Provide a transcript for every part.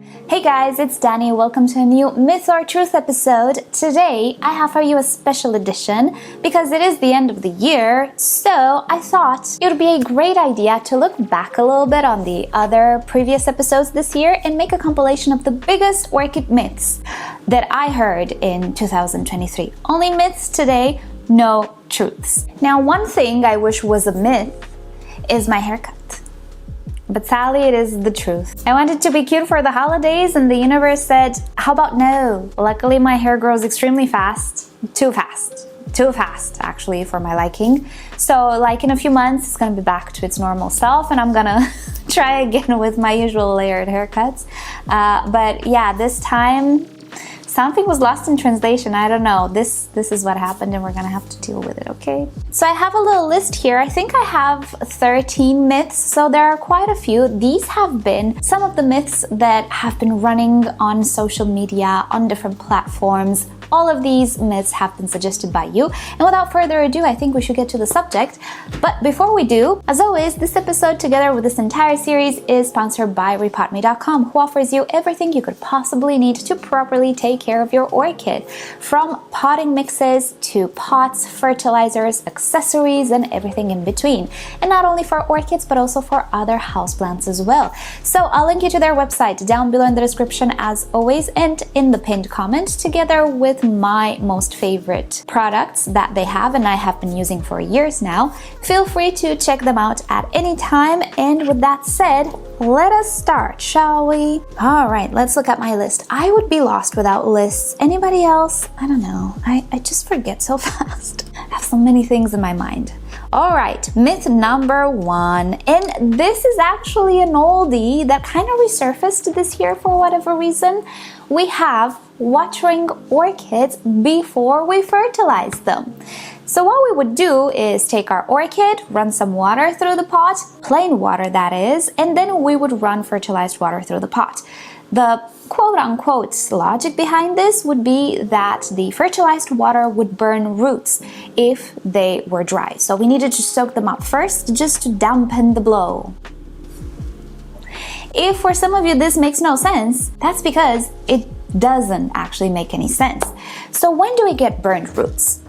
Hey guys, it's Danny. Welcome to a new Myth or Truth episode. Today, I have for you a special edition because it is the end of the year, so I thought it would be a great idea to look back a little bit on the other previous episodes this year and make a compilation of the biggest orchid myths that I heard in 2023. Only myths today, no truths. Now, one thing I wish was a myth is my haircut. But sadly, it is the truth. I wanted to be cute for the holidays and the universe said, how about no? Luckily, my hair grows extremely fast. Too fast actually for my liking. So like in a few months, it's gonna be back to its normal self and I'm gonna try again with my usual layered haircuts. But yeah, this time, something was lost in translation. I don't know. This is what happened and we're gonna have to deal with it, okay? So I have a little list here. I think I have 13 myths, so there are quite a few. These have been some of the myths that have been running on social media, on different platforms. All of these myths have been suggested by you. And without further ado, I think we should get to the subject. But before we do, as always, this episode together with this entire series is sponsored by repotme.com, who offers you everything you could possibly need to properly take care of your orchid. From potting mixes to pots, fertilizers, accessories, and everything in between. And not only for orchids, but also for other houseplants as well. So I'll link you to their website down below in the description as always and in the pinned comment together with my most favorite products that they have and I have been using for years now. Feel free to check them out at any time. And with that said, let us start, shall we? All right, let's look at my list. I would be lost without lists. Anybody else? I don't know. I just forget so fast. I have so many things in my mind. All right, myth number 1. And this is actually an oldie that kind of resurfaced this year for whatever reason. We have watering orchids before we fertilize them. So what we would do is take our orchid, run some water through the pot, plain water that is, and then we would run fertilized water through the pot. The quote-unquote logic behind this would be that the fertilized water would burn roots if they were dry. So we needed to soak them up first just to dampen the blow. If for some of you this makes no sense, that's because it doesn't actually make any sense. So when do we get burned roots?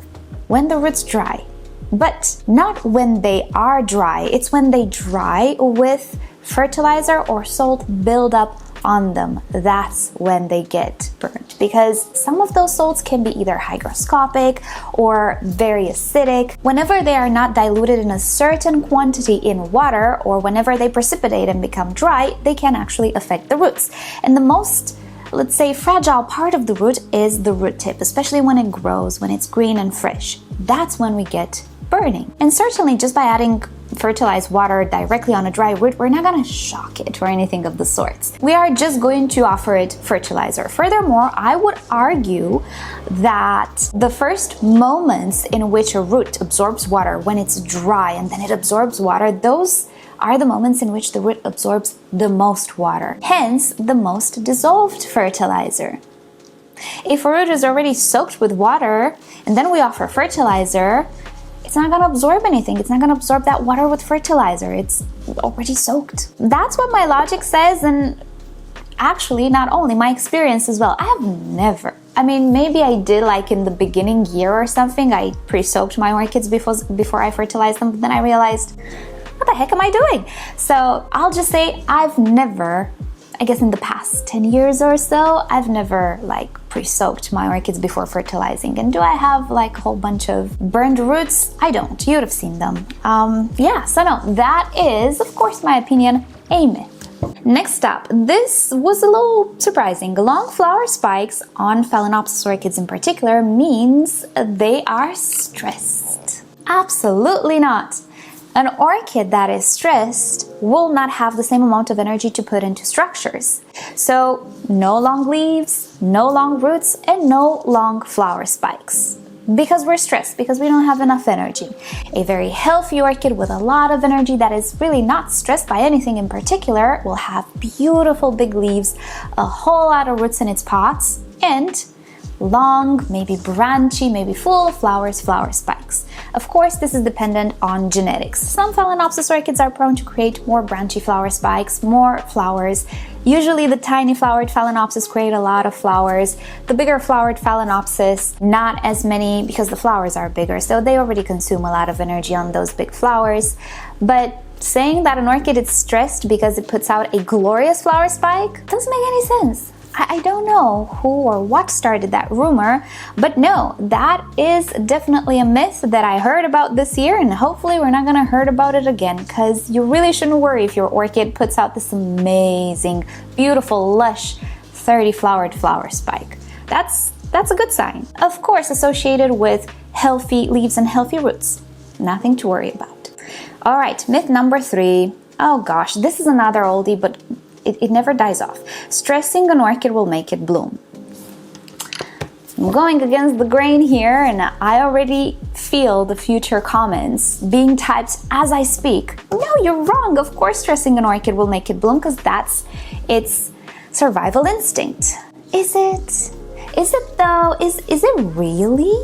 When the roots dry. But not when they are dry, it's when they dry with fertilizer or salt build up on them. That's when they get burnt, because some of those salts can be either hygroscopic or very acidic. Whenever they are not diluted in a certain quantity in water, or whenever they precipitate and become dry, they can actually affect the roots. And the most, let's say, fragile part of the root is the root tip, especially when it grows, when it's green and fresh. That's when we get burning. And certainly just by adding fertilized water directly on a dry root, we're not going to shock it or anything of the sorts. We are just going to offer it fertilizer. Furthermore, I would argue that the first moments in which a root absorbs water, when it's dry and then it absorbs water, those are the moments in which the root absorbs the most water, hence the most dissolved fertilizer. If a root is already soaked with water and then we offer fertilizer, it's not going to absorb anything. It's not going to absorb that water with fertilizer. It's already soaked. That's what my logic says, and actually not only my experience as well. I have never, maybe I did like in the beginning year or something, I pre-soaked my orchids before I fertilized them, but then I realized, what the heck am I doing? So I'll just say I've never, I guess in the past 10 years or so, I've never pre-soaked my orchids before fertilizing. And do I have a whole bunch of burned roots? I don't. You would have seen them. So no, that is, of course, my opinion, a myth. Next up, this was a little surprising. Long flower spikes on Phalaenopsis orchids in particular means they are stressed. Absolutely not. An orchid that is stressed will not have the same amount of energy to put into structures. So no long leaves, no long roots, and no long flower spikes. Because we're stressed, because we don't have enough energy. A very healthy orchid with a lot of energy that is really not stressed by anything in particular will have beautiful big leaves, a whole lot of roots in its pots, and long, maybe branchy, maybe full flowers, flower spikes. Of course, this is dependent on genetics. Some Phalaenopsis orchids are prone to create more branchy flower spikes, more flowers. Usually the tiny flowered Phalaenopsis create a lot of flowers. The bigger flowered Phalaenopsis, not as many because the flowers are bigger, so they already consume a lot of energy on those big flowers. But saying that an orchid is stressed because it puts out a glorious flower spike doesn't make any sense. I don't know who or what started that rumor, but no, that is definitely a myth that I heard about this year, and hopefully we're not gonna hear about it again, because you really shouldn't worry if your orchid puts out this amazing, beautiful, lush, 30-flowered flower spike. That's a good sign. Of course, associated with healthy leaves and healthy roots. Nothing to worry about. All right, myth number 3. Oh gosh, this is another oldie, but it never dies off. Stressing an orchid will make it bloom. I'm going against the grain here, and I already feel the future comments being typed as I speak. No, you're wrong. Of course stressing an orchid will make it bloom, because that's its survival instinct. Is it? Is it though? Is it really?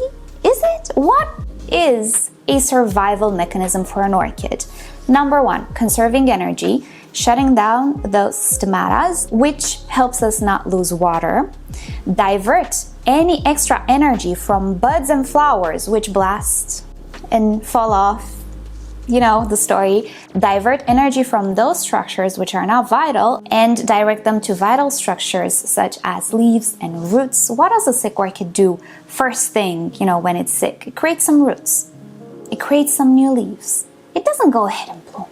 Is it? What is a survival mechanism for an orchid? Number 1, conserving energy, shutting down those stomata, which helps us not lose water, divert any extra energy from buds and flowers, which blast and fall off, you know the story, divert energy from those structures which are not vital and direct them to vital structures such as leaves and roots. What does a sick orchid do first thing, when it's sick? It creates some roots. It creates some new leaves. It doesn't go ahead and bloom.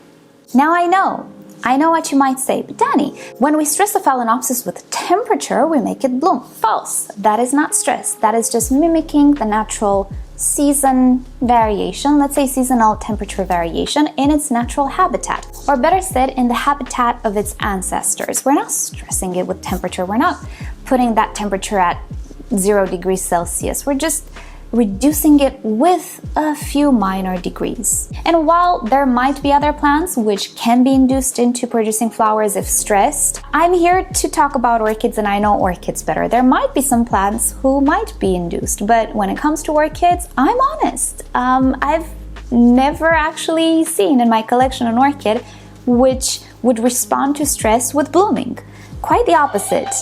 Now I know what you might say, but Danny, when we stress a Phalaenopsis with temperature, we make it bloom. False. That is not stress. That is just mimicking the natural season variation, let's say seasonal temperature variation in its natural habitat, or better said, in the habitat of its ancestors. We're not stressing it with temperature. We're not putting that temperature at 0 degrees Celsius. We're just reducing it with a few minor degrees. And while there might be other plants which can be induced into producing flowers if stressed, I'm here to talk about orchids, and I know orchids better. There might be some plants who might be induced, but when it comes to orchids, I'm honest. I've never actually seen in my collection an orchid which would respond to stress with blooming. Quite the opposite.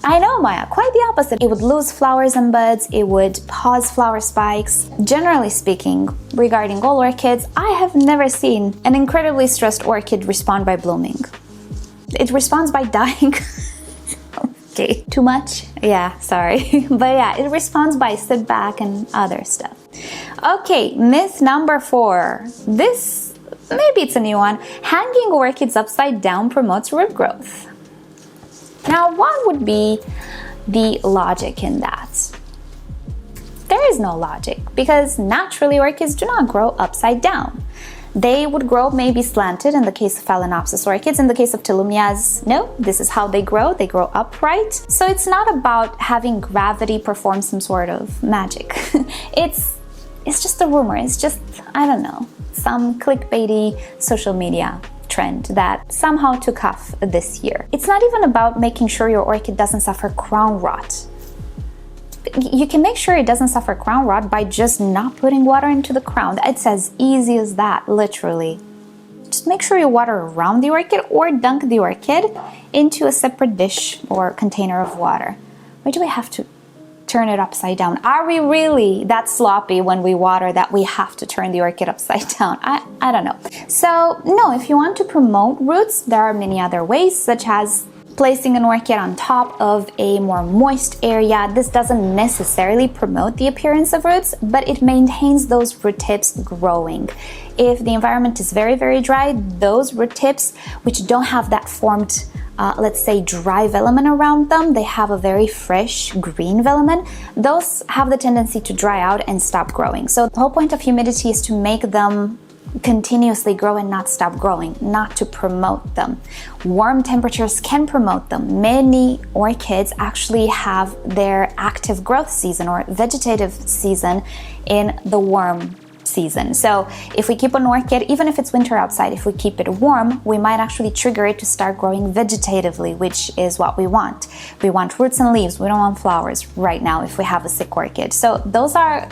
I know, Maya, quite the opposite. It would lose flowers and buds, it would pause flower spikes. Generally speaking, regarding all orchids, I have never seen an incredibly stressed orchid respond by blooming. It responds by dying. Okay, too much? Yeah, sorry. But yeah, it responds by sit back and other stuff. Okay, myth number 4. This, maybe it's a new one. Hanging orchids upside down promotes root growth. Now, what would be the logic in that? There is no logic, because naturally orchids do not grow upside down. They would grow maybe slanted in the case of Phalaenopsis orchids. In the case of Tolumnias, no, this is how they grow upright. So it's not about having gravity perform some sort of magic. It's just a rumor. It's just, I don't know, some clickbaity social media trend that somehow took off this year. It's not even about making sure your orchid doesn't suffer crown rot. You can make sure it doesn't suffer crown rot by just not putting water into the crown. It's as easy as that, literally. Just make sure you water around the orchid or dunk the orchid into a separate dish or container of water. Why do we have to turn it upside down? Are we really that sloppy when we water that we have to turn the orchid upside down? I don't know. So no, if you want to promote roots, there are many other ways, such as placing an orchid on top of a more moist area. This doesn't necessarily promote the appearance of roots, but it maintains those root tips growing. If the environment is very, very dry, those root tips, which don't have that formed let's say dry velamen around them, they have a very fresh green velamen. Those have the tendency to dry out and stop growing. So the whole point of humidity is to make them continuously grow and not stop growing, not to promote them. Warm temperatures can promote them. Many orchids actually have their active growth season or vegetative season in the warm season. So if we keep an orchid, even if it's winter outside, if we keep it warm, we might actually trigger it to start growing vegetatively, which is what we want. We want roots and leaves. We don't want flowers right now if we have a sick orchid. So those are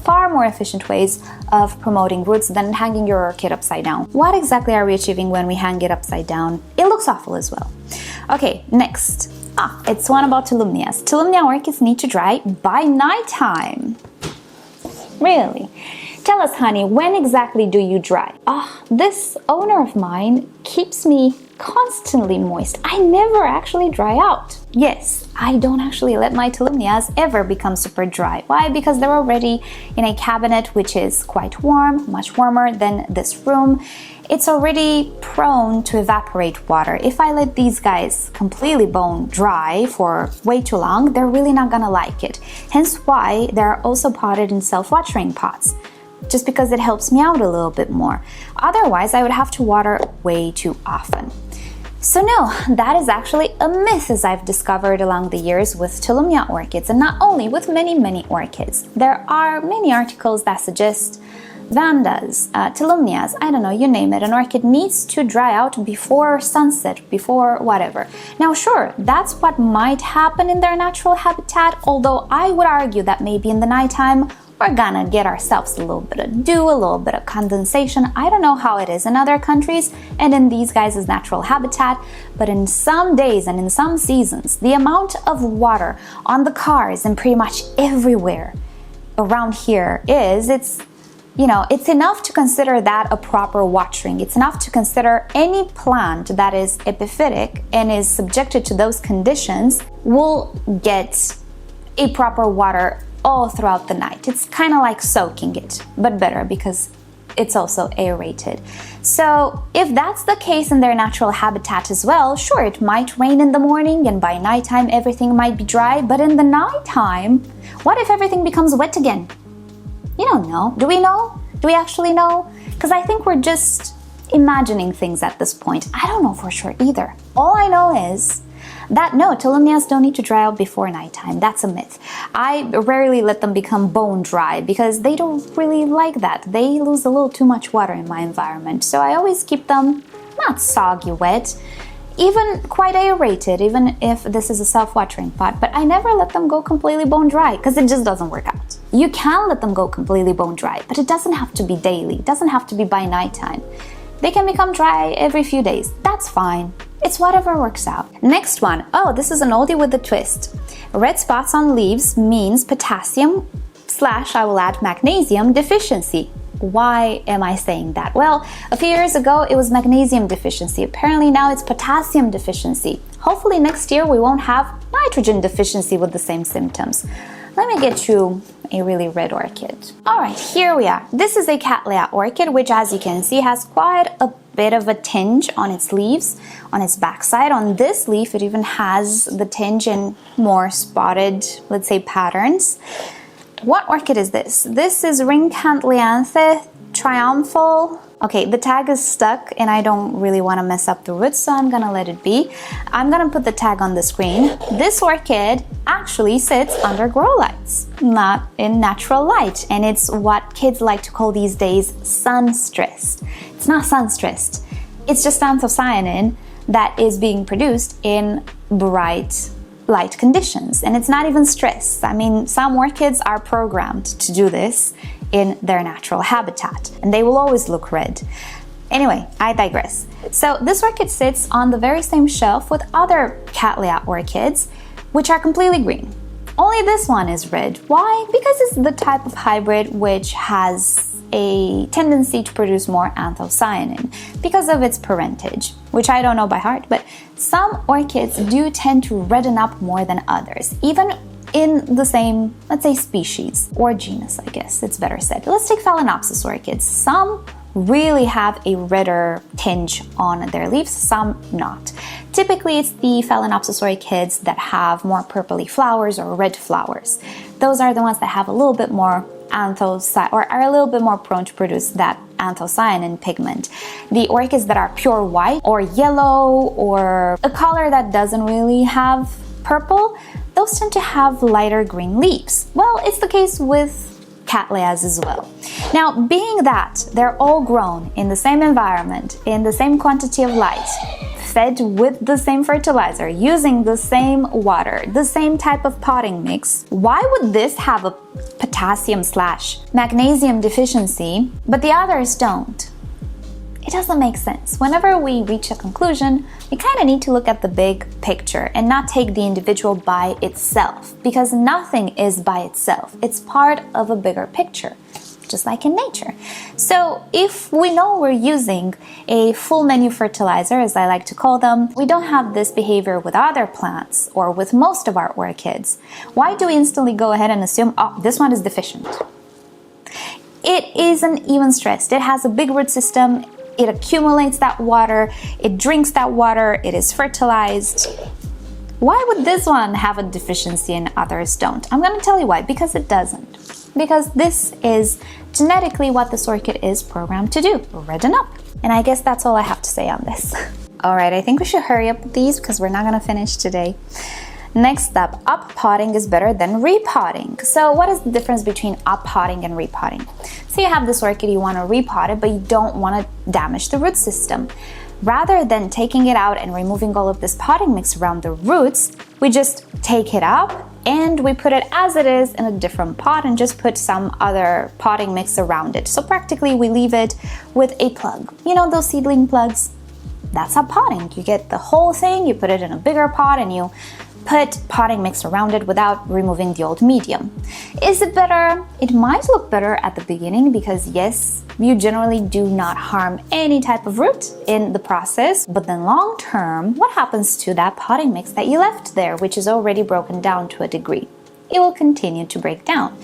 far more efficient ways of promoting roots than hanging your orchid upside down. What exactly are we achieving when we hang it upside down? It looks awful as well. Okay, next. It's one about Tolumnias. Tolumnia orchids need to dry by nighttime. Really? Tell us, honey, when exactly do you dry? This owner of mine keeps me constantly moist. I never actually dry out. Yes, I don't actually let my Tolumnias ever become super dry. Why? Because they're already in a cabinet which is quite warm, much warmer than this room. It's already prone to evaporate water. If I let these guys completely bone dry for way too long, they're really not gonna like it. Hence why they're also potted in self-watering pots, just because it helps me out a little bit more. Otherwise, I would have to water way too often. So no, that is actually a myth, as I've discovered along the years with Tolumnia orchids, and not only with many orchids. There are many articles that suggest Vandas, Tolumnias, I don't know, you name it, an orchid needs to dry out before sunset, before whatever. Now sure, that's what might happen in their natural habitat, although I would argue that maybe in the nighttime we're gonna get ourselves a little bit of dew, a little bit of condensation. I don't know how it is in other countries and in these guys' natural habitat, but in some days and in some seasons, the amount of water on the cars and pretty much everywhere around here it's enough to consider that a proper watering. It's enough to consider any plant that is epiphytic and is subjected to those conditions will get a proper water all throughout the night. It's kind of like soaking it, but better because it's also aerated. So if that's the case in their natural habitat as well, sure, it might rain in the morning and by nighttime everything might be dry, but in the nighttime, what if everything becomes wet again? You don't know. Do we know? Do we actually know? Because I think we're just imagining things at this point. I don't know for sure either. All I know is that no, Tolumnias don't need to dry out before nighttime. That's a myth. I rarely let them become bone dry because they don't really like that. They lose a little too much water in my environment. So I always keep them not soggy wet, even quite aerated, even if this is a self-watering pot, but I never let them go completely bone dry because it just doesn't work out. You can let them go completely bone dry, but it doesn't have to be daily. It doesn't have to be by nighttime. They can become dry every few days. That's fine. It's whatever works out. Next one. Oh, this is an oldie with a twist. Red spots on leaves means potassium / I will add magnesium deficiency. Why am I saying that? Well, a few years ago it was magnesium deficiency. Apparently now it's potassium deficiency. Hopefully next year we won't have nitrogen deficiency with the same symptoms. Let me get you a really red orchid. Alright, here we are. This is a Cattleya orchid, which as you can see has quite a bit of a tinge on its leaves, on its backside. On this leaf it even has the tinge in more spotted, let's say, patterns. What orchid is this? This is Ringcantlianthe triumphal. Okay, the tag is stuck and I don't really want to mess up the roots, so I'm gonna let it be. I'm gonna put the tag on the screen. This orchid actually sits under grow lights, not in natural light, and it's what kids like to call these days sun-stressed. It's not sun-stressed, it's just anthocyanin that is being produced in bright light conditions, and it's not even stress. I mean, some orchids are programmed to do this in their natural habitat, and they will always look red. Anyway, I digress. So this orchid sits on the very same shelf with other Cattleya orchids, which are completely green. Only this one is red. Why? Because it's the type of hybrid which has a tendency to produce more anthocyanin because of its parentage, which I don't know by heart, but some orchids do tend to redden up more than others, even in the same, let's say, species or genus, I guess it's better said. Let's take Phalaenopsis orchids. Some really have a redder tinge on their leaves, some not. Typically, it's the Phalaenopsis orchids that have more purpley flowers or red flowers. Those are the ones that have a little bit more anthocyanin, or are a little bit more prone to produce that anthocyanin pigment. The orchids that are pure white or yellow or a color that doesn't really have purple, those tend to have lighter green leaves. Well, it's the case with Cattleyas as well. Now, being that they're all grown in the same environment, in the same quantity of light, fed with the same fertilizer, using the same water, the same type of potting mix, why would this have a potassium / magnesium deficiency, but the others don't? It doesn't make sense. Whenever we reach a conclusion, we kind of need to look at the big picture and not take the individual by itself, because nothing is by itself. It's part of a bigger picture, just like in nature. So if we know we're using a full menu fertilizer, as I like to call them, we don't have this behavior with other plants or with most of our orchids, why do we instantly go ahead and assume, oh, this one is deficient? It isn't even stressed. It has a big root system. It accumulates that water, it drinks that water, it is fertilized. Why would this one have a deficiency and others don't? I'm going to tell you why. Because it doesn't. Because this is genetically what this orchid is programmed to do, redden up. And I guess that's all I have to say on this. All right, I think we should hurry up with these because we're not going to finish today. Next up, up-potting is better than repotting. So what is the difference between up-potting and repotting? So you have this orchid, you want to repot it, but you don't want to damage the root system. Rather than taking it out and removing all of this potting mix around the roots, we just take it up and we put it as it is in a different pot and just put some other potting mix around it. So practically we leave it with a plug. You know those seedling plugs? That's up-potting. You get the whole thing, you put it in a bigger pot and you put potting mix around it without removing the old medium. Is it better? It might look better at the beginning because yes, you generally do not harm any type of root in the process, but then long term, what happens to that potting mix that you left there, which is already broken down to a degree? It will continue to break down.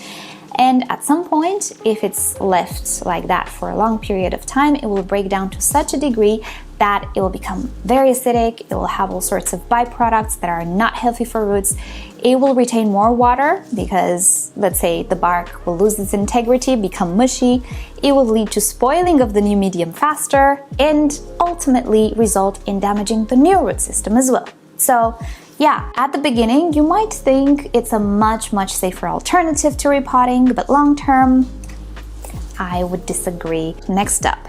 And at some point, if it's left like that for a long period of time, it will break down to such a degree that it will become very acidic, it will have all sorts of byproducts that are not healthy for roots. It will retain more water because, let's say, the bark will lose its integrity, become mushy. It will lead to spoiling of the new medium faster and ultimately result in damaging the new root system as well. So yeah, at the beginning, you might think it's a much safer alternative to repotting, but long term, I would disagree. Next up.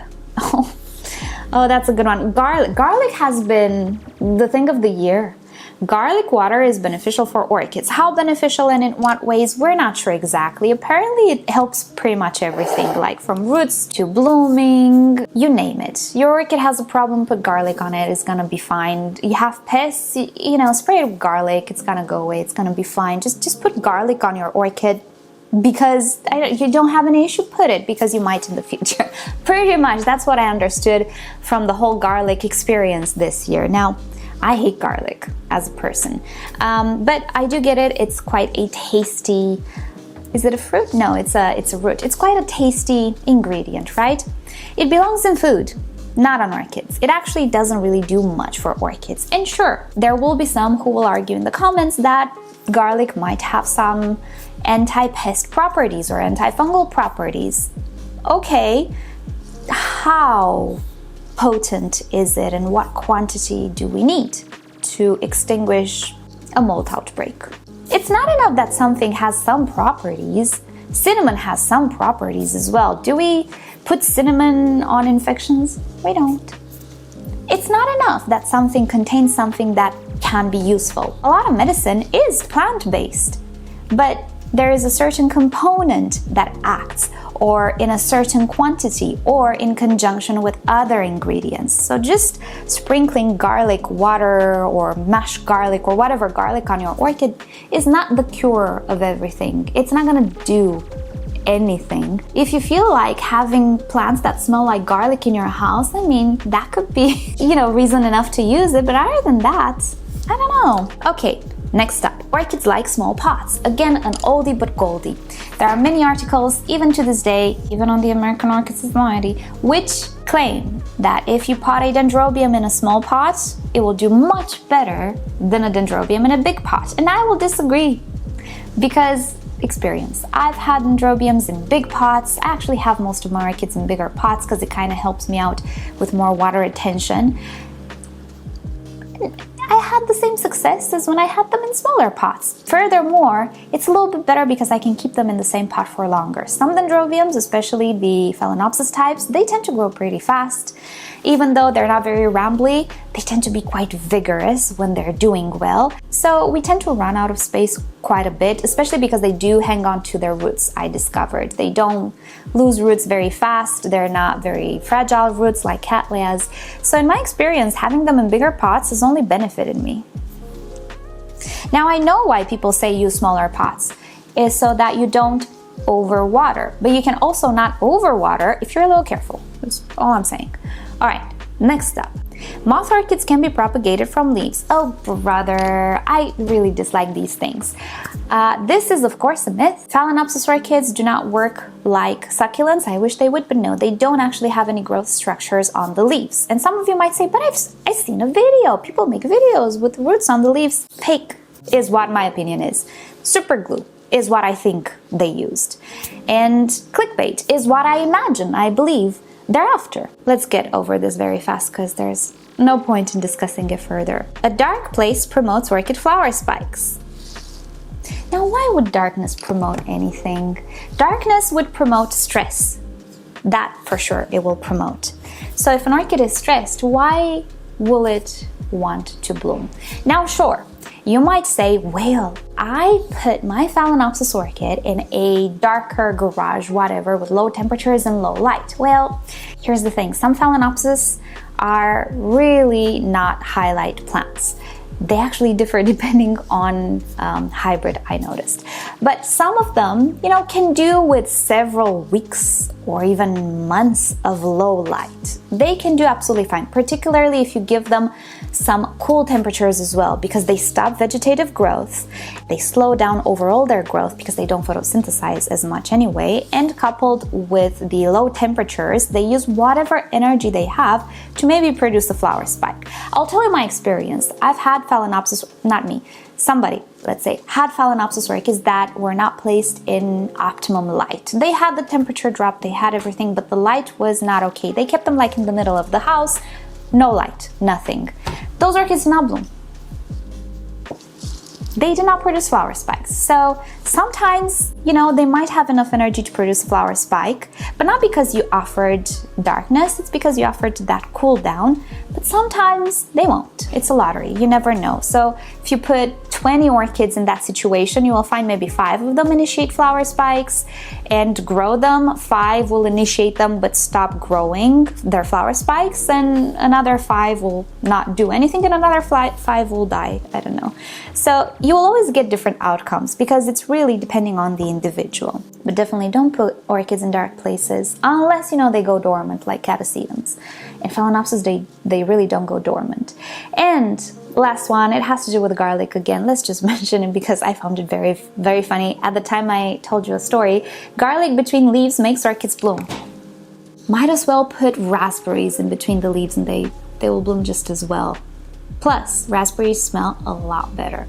Oh, that's a good one. Garlic. Garlic has been the thing of the year. Garlic water is beneficial for orchids. How beneficial and in what ways, we're not sure exactly. Apparently, it helps pretty much everything, like from roots to blooming, you name it. Your orchid has a problem, put garlic on it, it's gonna be fine. You have pests, you know, spray it with garlic, it's gonna go away, it's gonna be fine. Just put garlic on your orchid. Because you don't have any issue, put it, because you might in the future. Pretty much, that's what I understood from the whole garlic experience this year. Now, I hate garlic as a person, but I do get it. It's quite a tasty, is it a fruit? No, it's a root. It's quite a tasty ingredient, right? It belongs in food, not on orchids. It actually doesn't really do much for orchids. And sure, there will be some who will argue in the comments that garlic might have some anti-pest properties or antifungal properties. Okay, how potent is it and what quantity do we need to extinguish a mold outbreak? It's not enough that something has some properties. Cinnamon has some properties as well. Do we put cinnamon on infections? We don't. It's not enough that something contains something that can be useful. A lot of medicine is plant-based, but there is a certain component that acts or in a certain quantity or in conjunction with other ingredients. So just sprinkling garlic water or mashed garlic or whatever garlic on your orchid is not the cure of everything. It's not gonna do anything. If you feel like having plants that smell like garlic in your house, I mean, that could be, reason enough to use it, but other than that, I don't know. Okay, next up, orchids like small pots. Again, an oldie but goldie. There are many articles, even to this day, even on the American Orchid Society, which claim that if you pot a dendrobium in a small pot, it will do much better than a dendrobium in a big pot. And I will disagree because experience. I've had dendrobiums in big pots. I actually have most of my orchids in bigger pots because it kind of helps me out with more water retention. I had the same success as when I had them in smaller pots. Furthermore, it's a little bit better because I can keep them in the same pot for longer. Some dendrobiums, especially the Phalaenopsis types, they tend to grow pretty fast. Even though they're not very rambly, they tend to be quite vigorous when they're doing well. So we tend to run out of space quite a bit, especially because they do hang on to their roots, I discovered. They don't lose roots very fast. They're not very fragile roots like Cattleyas. So in my experience, having them in bigger pots has only benefited me. Now I know why people say use smaller pots, is so that you don't overwater, but you can also not overwater if you're a little careful. That's all I'm saying. All right, next up. Moth orchids can be propagated from leaves. Oh brother, I really dislike these things. This is of course a myth. Phalaenopsis orchids do not work like succulents. I wish they would, but no, they don't actually have any growth structures on the leaves. And some of you might say, but I've seen a video. People make videos with roots on the leaves. Fake is what my opinion is. Super glue is what I think they used. And clickbait is what I imagine, I believe they're after. Let's get over this very fast because there's no point in discussing it further. A dark place promotes orchid flower spikes. Now, why would darkness promote anything? Darkness would promote stress. That for sure it will promote. So if an orchid is stressed, why will it want to bloom? Now, sure, you might say, well, I put my Phalaenopsis orchid in a darker garage, whatever, with low temperatures and low light. Well, here's the thing. Some Phalaenopsis are really not highlight plants. They actually differ depending on hybrid, I noticed. But some of them, can do with several weeks or even months of low light. They can do absolutely fine, particularly if you give them some cool temperatures as well, because they stop vegetative growth, they slow down overall their growth because they don't photosynthesize as much anyway, and coupled with the low temperatures, they use whatever energy they have to maybe produce a flower spike. I'll tell you my experience. I've had Phalaenopsis, not me, somebody, let's say, had Phalaenopsis orchids that were not placed in optimum light. They had the temperature drop, they had everything, but the light was not okay. They kept them like in the middle of the house, no light, nothing. Those orchids did not bloom. They did not produce flower spikes. So sometimes, they might have enough energy to produce a flower spike, but not because you offered darkness, it's because you offered that cool down. But sometimes they won't. It's a lottery, you never know. So if you put 20 orchids in that situation, you will find maybe 5 of them initiate flower spikes and grow them. 5 will initiate them but stop growing their flower spikes, and another 5 will not do anything, and another 5 will die. I don't know. So you will always get different outcomes because it's really depending on the individual. But definitely don't put orchids in dark places unless they go dormant like catasetums. In Phalaenopsis, they really don't go dormant. And last one, it has to do with garlic again. Let's just mention it because I found it very, very funny. At the time I told you a story, garlic between leaves makes orchids bloom. Might as well put raspberries in between the leaves and they will bloom just as well. Plus, raspberries smell a lot better.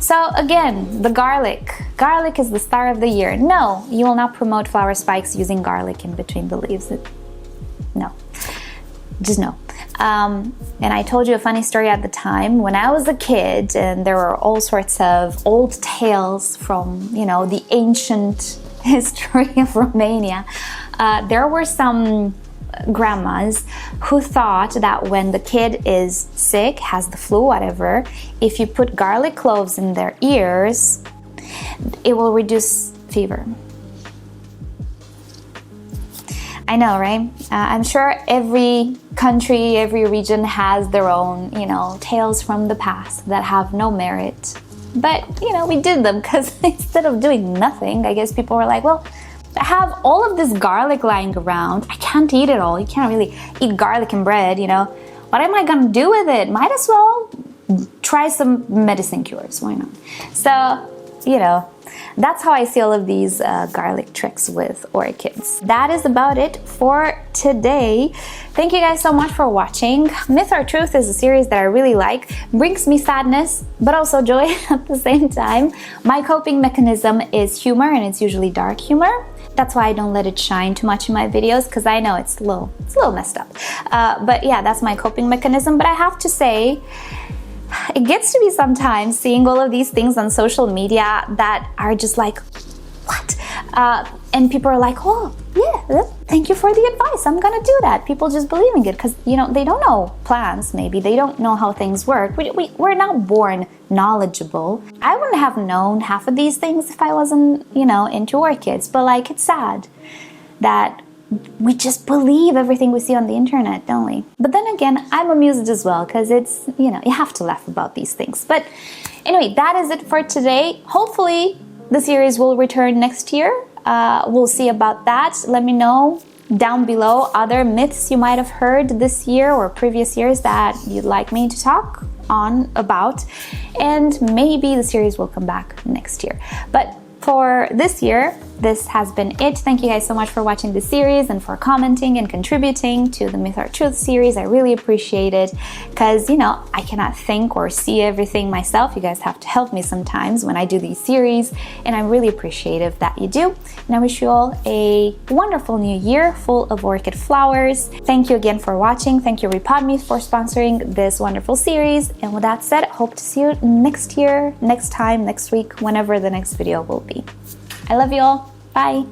So again, the garlic. Garlic is the star of the year. No, you will not promote flower spikes using garlic in between the leaves. No, just no. And I told you a funny story at the time when I was a kid, and there were all sorts of old tales from, the ancient history of Romania. There were some grandmas who thought that when the kid is sick, has the flu, whatever, if you put garlic cloves in their ears, it will reduce fever. I know, right? I'm sure every country, every region has their own, tales from the past that have no merit. But, we did them because instead of doing nothing, I guess people were like, well, I have all of this garlic lying around. I can't eat it all. You can't really eat garlic and bread, What am I gonna do with it? Might as well try some medicine cures. Why not? So, that's how I see all of these garlic tricks with orchids. That is about it for today. Thank you guys so much for watching. Myth or Truth is a series that I really like. Brings me sadness, but also joy at the same time. My coping mechanism is humor, and it's usually dark humor. That's why I don't let it shine too much in my videos, because I know it's a little messed up. But yeah, that's my coping mechanism. But I have to say, it gets to be sometimes seeing all of these things on social media that are just like, what? And people are like, oh, yeah, thank you for the advice. I'm gonna do that. People just believing it because, you know, they don't know plants, maybe. They don't know how things work. We're not born knowledgeable. I wouldn't have known half of these things if I wasn't, you know, into orchids. But like, it's sad that we just believe everything we see on the internet, don't we? But then again, I'm amused as well because it's, you know, you have to laugh about these things. But anyway, that is it for today. Hopefully the series will return next year. We'll see about that. Let me know down below other myths you might have heard this year or previous years that you'd like me to talk on about, and maybe the series will come back next year. But for this year, this has been it. Thank you guys so much for watching this series and for commenting and contributing to the Myth or Truth series. I really appreciate it because, you know, I cannot think or see everything myself. You guys have to help me sometimes when I do these series, and I'm really appreciative that you do. And I wish you all a wonderful new year full of orchid flowers. Thank you again for watching. Thank you rePotme for sponsoring this wonderful series. And with that said, hope to see you next year, next time, next week, whenever the next video will be. I love you all. Bye.